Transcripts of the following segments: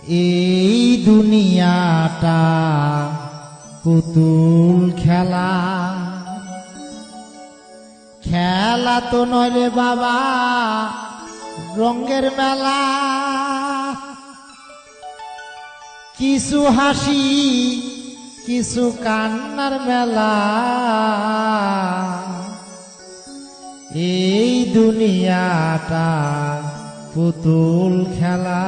এই দুনিয়াটা পুতুল খেলা, খেলা তো নয় রে বাবা রঙের মেলা। কিছু হাসি কিছু কান্নার মেলা, এই দুনিয়াটা পুতুল খেলা।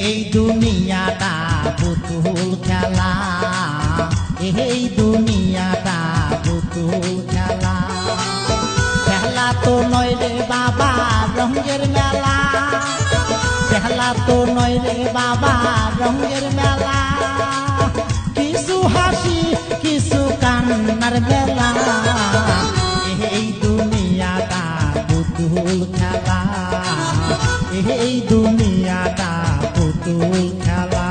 এই দুনিয়াটা পুতুল খেলা, এই দুনিয়াটা পুতুল খেলা। খেলা তো নয় রে বাবা রঙের মেলা, খেলা তো নয় রে বাবা রঙের মেলা। কিছু হাসি কিছু কান্নার মেলা, এই দুনিয়াটা পুতুল খেলা, এই দুনিয়াটা পুতুল খেলা।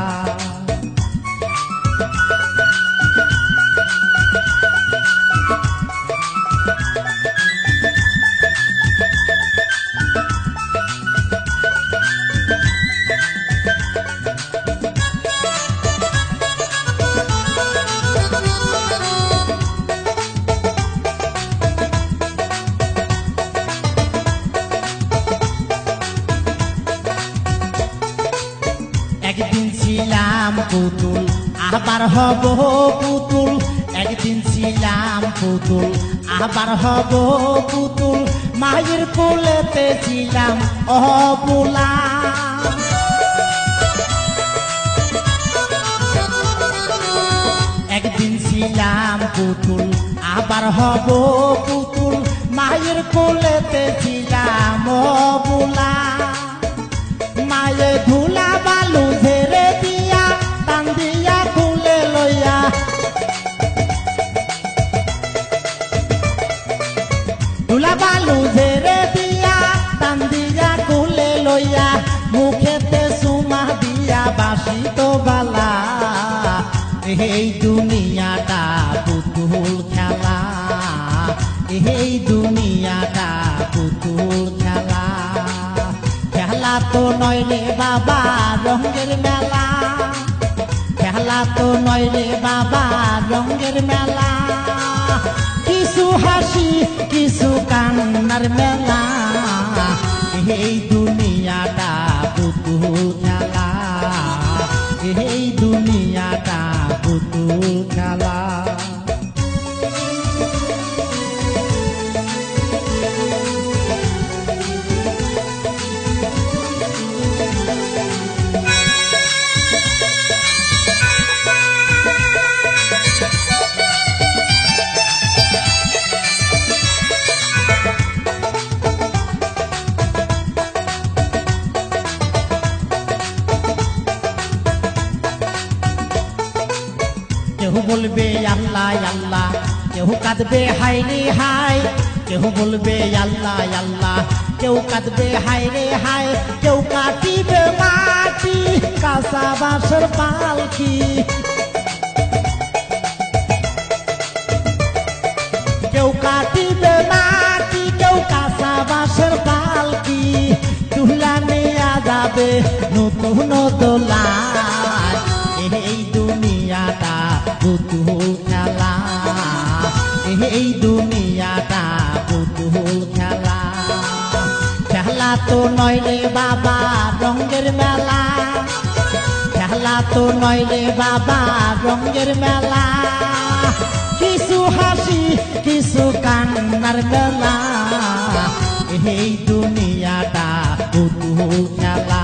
একদিন ছিলাম পুতুল আবার হব পুতুল, একদিন ছিলাম পুতুল আবার হব পুতুল। মায়ের কোলেতে ছিলাম অবলা, একদিন ছিলাম পুতুল আবার হব পুতুল। মায়ের কোলেতে ছিলাম অবলা, মায়ে ধুলা বালু ঝেড়ে দিয়া টান দিয়া খুলে লইয়া, ধুলা বালু ঝেড়ে দিয়া টান দিয়া খুলে লইয়া। মুখেতে সুমা দিয়া বাসিত বালা, এই দুনিয়াটা পুতুল খেলা, এই দুনিয়াটা পুতুল খেলা। খেলা তো নয় রে বাবা রঙের মেলা, খেলা তো নয় রে বাবা রঙের মেলা। কিছু হাসি কিছু কান্নার মেলা, এই দুনিয়াটা পুতুল খেলা, এই দুনিয়াটা পুতুল খেলা। কেউ বলবে আল্লাহ আল্লাহ, কেউ কাঁদবে হায় রে হায়। কেউ বলবে আল্লাহ আল্লাহ, কেউ কাঁদবে হায় রে হায়। কেউ কাটিবে মাটি কাঁচা বাঁশের পালকি, কেউ কাটিবে মাটি কেউ কাঁচা বাঁশের পালকি। তুলা নেয়া যাবে নতুন দোলায়, এই দুনিয়াটা পুতুল খেলা, এই দুনিয়াটা পুতুল খেলা। খেলা তো নয় রে বাবা রঙের মেলা, খেলা তো নয় রে বাবা রঙের মেলা। কিছু হাসি কিছু কান্নার মেলা, এই দুনিয়াটা পুতুল খেলা,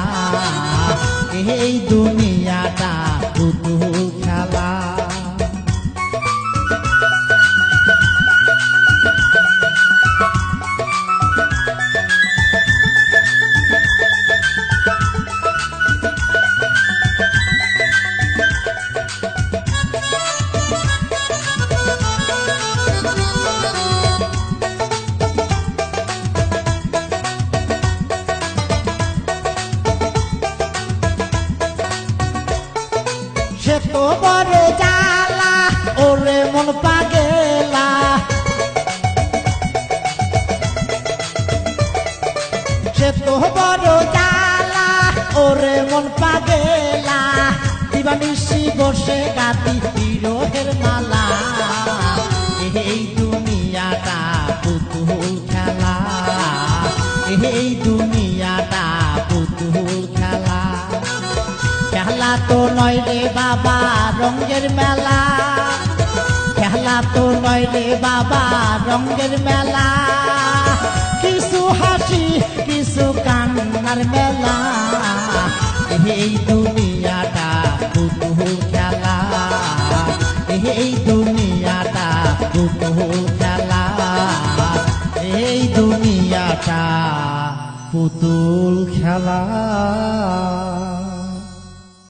এই দুনিয়াটা পুতুল খেলা। বড় জ্বালা ওরে মন পাগেলা দিবানিশি বসে গাতি বিরহের মালা এই দুনিয়াটা পুতুল খেলা এই দুনিয়াটা পুতুল খেলা খেলা তো নয় রে বাবা রঙের মেলা খেলা তো নয় রে বাবা রঙের মেলা কিছু হাসি কিছু কান্নার মেলা এই দুনিয়াটা পুতুল খেলা এই দুনিয়াটা পুতুল খেলা এই দুনিয়াটা পুতুল খেলা